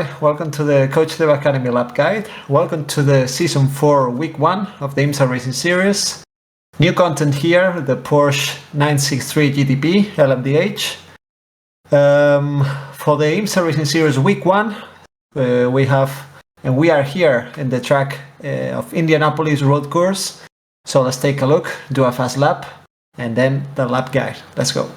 Hi, welcome to the Coach Live Academy Lab Guide. Welcome to the Season 4, Week 1 of the IMSA Racing Series. New content here, the Porsche 963 GTP LMDH. For the IMSA Racing Series Week 1, we are here in the track of Indianapolis road course. So let's take a look, do a fast lap, and then the lap guide. Let's go.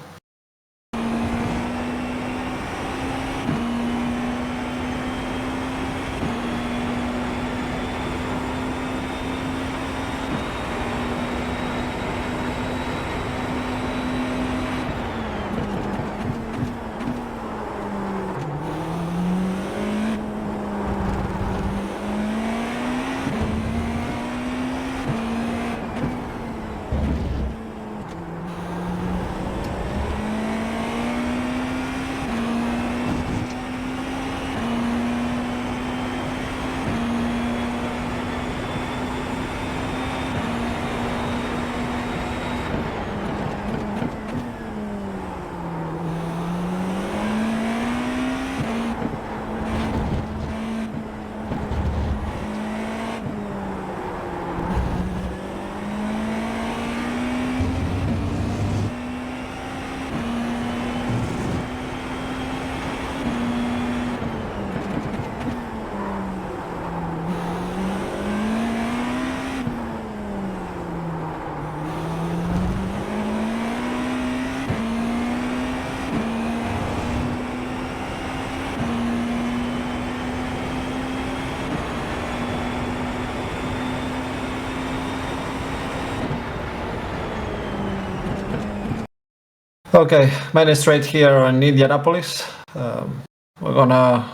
Okay, mine is straight here in Indianapolis. We're gonna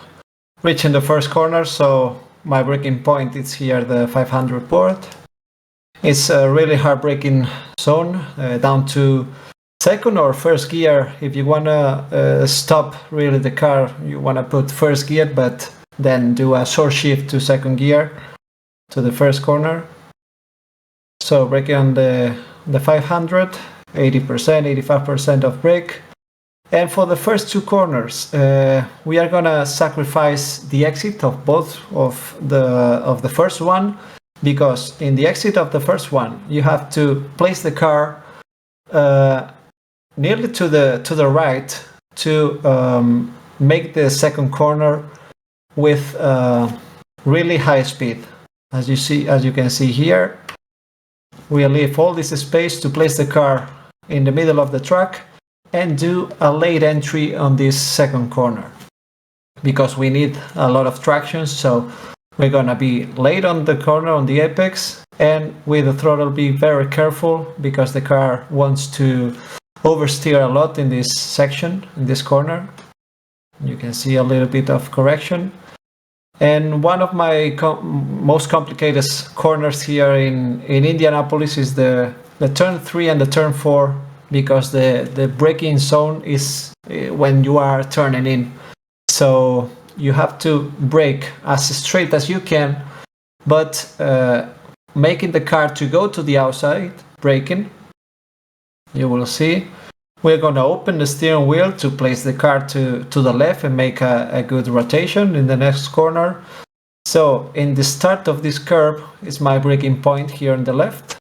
reach in the first corner, so my braking point is here, the 500 board. It's a really hard braking zone, down to second or first gear. If you wanna stop really the car, you wanna put first gear, but then do a short shift to second gear to the first corner. So braking on the 500. 80%, 85% of brake. And for the first two corners, we are gonna sacrifice the exit of both of the first one, because in the exit of the first one, you have to place the car nearly to the right to make the second corner with really high speed. As you can see here, we leave all this space to place the car in the middle of the track and do a late entry on this second corner, because we need a lot of traction. So we're gonna be late on the corner, on the apex, and with the throttle be very careful, because the car wants to oversteer a lot in this section, in this corner. You can see a little bit of correction. And one of my most complicated corners here in Indianapolis is the turn 3 and the turn 4, because the braking zone is when you are turning in. So you have to brake as straight as you can, but making the car to go to the outside, braking. You will see. We're going to open the steering wheel to place the car to the left and make a good rotation in the next corner. So in the start of this curve is my braking point here on the left.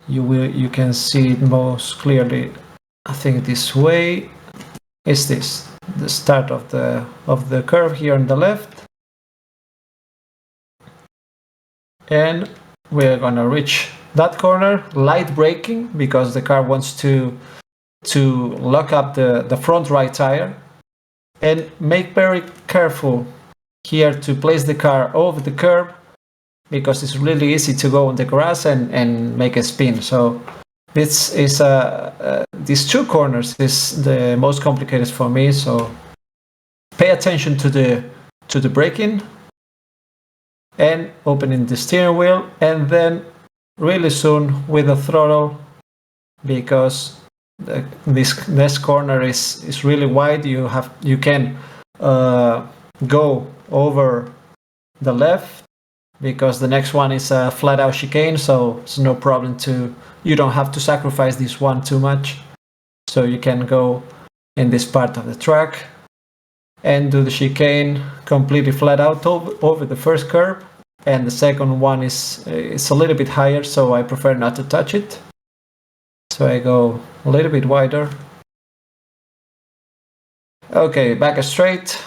You can see it most clearly. I think this way is this, the start of the curve here on the left. And we're going to reach that corner, light braking, because the car wants to lock up the front right tire, and make very careful here to place the car over the curb, because it's really easy to go on the grass and make a spin. So this is these two corners is the most complicated for me. So pay attention to the braking and opening the steering wheel, and then really soon with the throttle, because this next corner is really wide. You can go over the left, because the next one is a flat out chicane, so it's no problem you don't have to sacrifice this one too much. So you can go in this part of the track and do the chicane completely flat out over the first curb, and the second one is a little bit higher, so I prefer not to touch it. So I go a little bit wider. Okay, back straight.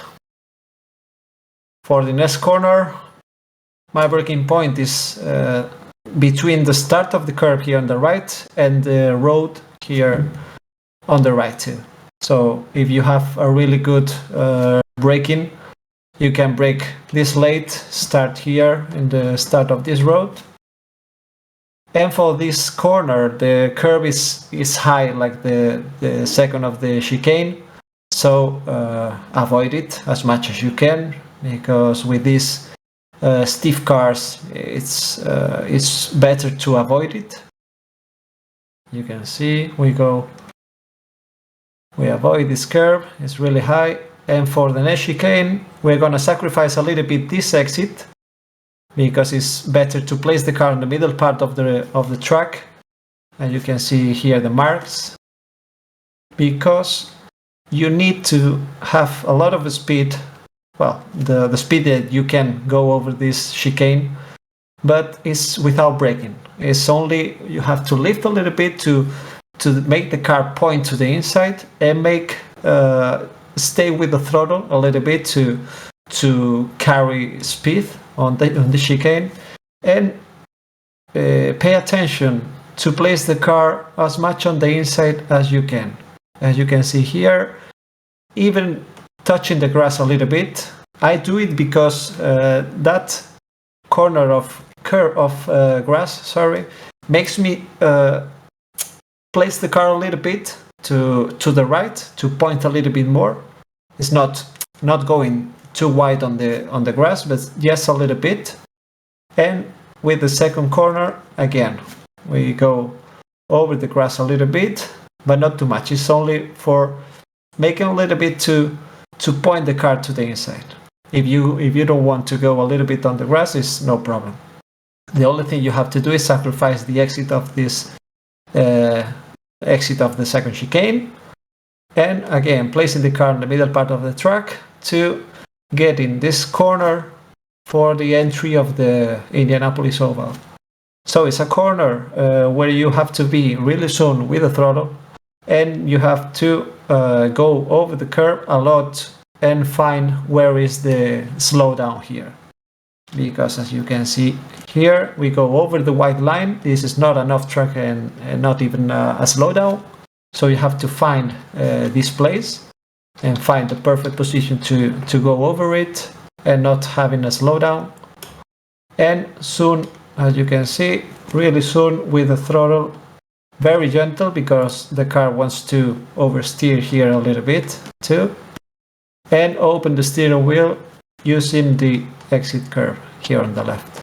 For the next corner, my braking point is between the start of the curve here on the right and the road here on the right too. So if you have a really good braking, you can brake this late, start here in the start of this road. And for this corner, the curve is high, like the second of the chicane. So avoid it as much as you can, because with these stiff cars, it's better to avoid it. You can see we avoid this curve, it's really high. And for the next chicane, we're gonna sacrifice a little bit this exit, because it's better to place the car in the middle part of the track. And you can see here the marks, because you need to have a lot of speed. Well, the speed that you can go over this chicane, but it's without braking. It's only you have to lift a little bit to make the car point to the inside, and stay with the throttle a little bit to carry speed on the chicane, and pay attention to place the car as much on the inside as you can. As you can see here, even touching the grass a little bit. I do it because that corner of grass, makes me place the car a little bit to the right, to point a little bit more. It's not going too wide on the grass, but just a little bit. And with the second corner, again, we go over the grass a little bit, but not too much. It's only for making a little bit to point the car to the inside. If you don't want to go a little bit on the grass, it's no problem. The only thing you have to do is sacrifice the exit of this exit of the second chicane, and again placing the car in the middle part of the track to get in this corner for the entry of the Indianapolis Oval. So it's a corner where you have to be really soon with the throttle, and you have to go over the curb a lot and find where is the slowdown here. Because as you can see here, we go over the white line. This is not enough track and not even a slowdown. So you have to find this place and find the perfect position to go over it and not having a slowdown. And soon, as you can see, really soon with the throttle very gentle, because the car wants to oversteer here a little bit too, and open the steering wheel using the exit curve here on the left.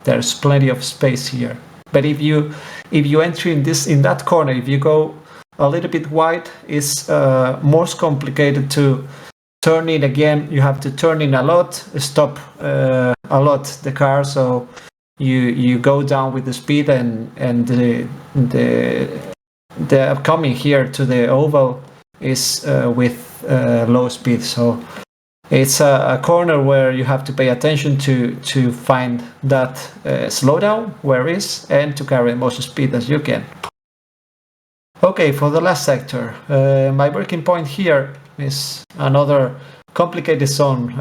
There's plenty of space here, but if you enter in that corner, if you go a little bit wide, it's more complicated to turn in again. You have to turn in a lot, stop a lot the car, so you go down with the speed, and the coming here to the oval is with low speed. So it's a corner where you have to pay attention to find that slowdown where is, and to carry the most speed as you can. Okay, for the last sector, my braking point here is another complicated zone.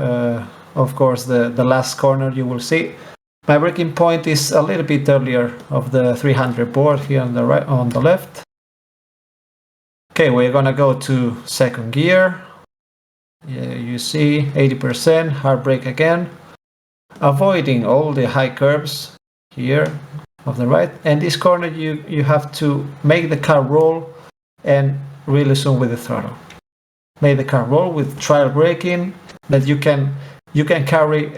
Of course, the last corner you will see. My braking point is a little bit earlier of the 300 board here on the right, on the left. Okay, we're gonna go to second gear. You see 80%, hard brake again, avoiding all the high curves here of the right. And this corner you have to make the car roll, and really soon with the throttle. Make the car roll with trial braking, that you can carry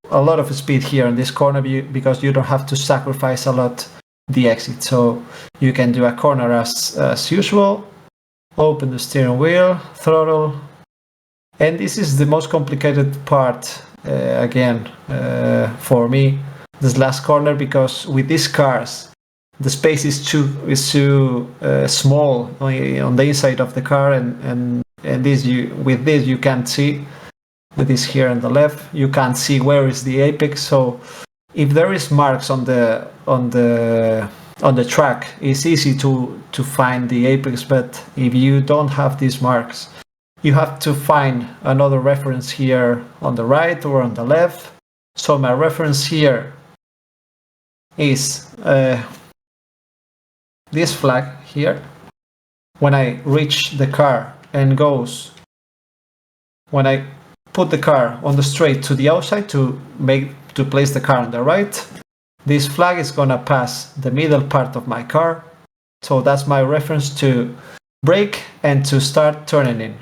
a lot of speed here in this corner, because you don't have to sacrifice a lot the exit. So you can do a corner as usual, open the steering wheel, throttle. And this is the most complicated part again for me, this last corner, because with these cars the space is too small on the inside of the car, and And with this you can't see, with this here on the left, you can't see where is the apex. So if there is marks on the track, it's easy to find the apex. But if you don't have these marks, you have to find another reference here on the right or on the left. So my reference here is this flag here. When I reach the car and when I put the car on the straight to the outside to place the car on the right, this flag is gonna pass the middle part of my car. So that's my reference to brake and to start turning in.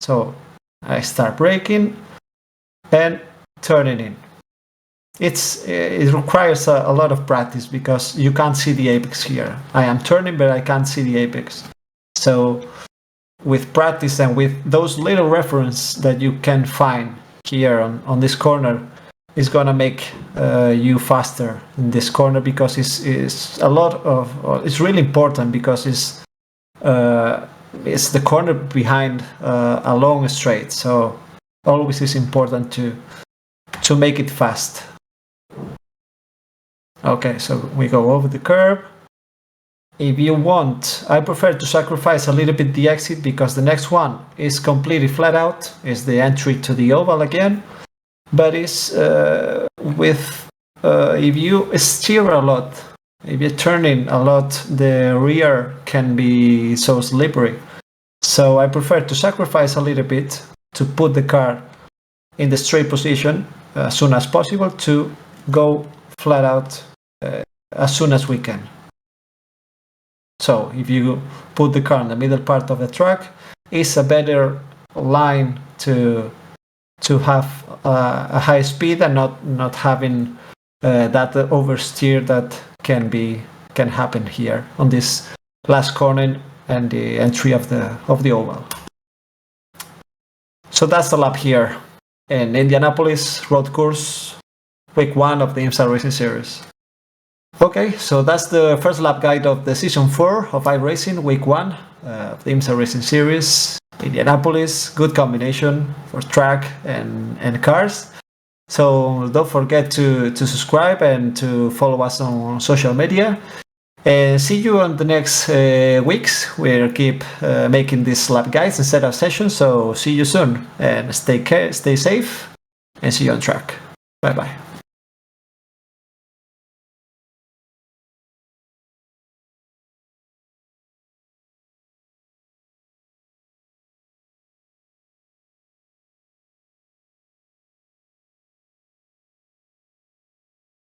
So I start braking and turning in. It requires a lot of practice because you can't see the apex here. I am turning, but I can't see the apex. So with practice and with those little references that you can find here on this corner, is gonna make you faster in this corner, because it's really important, because it's the corner behind a long straight. So always is important to make it fast. Okay, so we go over the curb. If you want, I prefer to sacrifice a little bit the exit, because the next one is completely flat out, is the entry to the oval again. But it's if you steer a lot, if you're turning a lot, the rear can be so slippery. So I prefer to sacrifice a little bit to put the car in the straight position as soon as possible, to go flat out as soon as we can. So if you put the car in the middle part of the track, it's a better line to have a high speed and not having that oversteer that can happen here on this last corner and the entry of the oval. So that's the lap here in Indianapolis road course, week 1 of the IMSA Racing Series. Okay, so that's the first lap guide of the season 4 of iRacing, week 1 of the IMSA Racing Series. Indianapolis, good combination for track and cars. So don't forget to subscribe and to follow us on social media. And see you on the next weeks. We'll keep making these lap guides and setup sessions. So see you soon, and stay safe, and see you on track. Bye bye.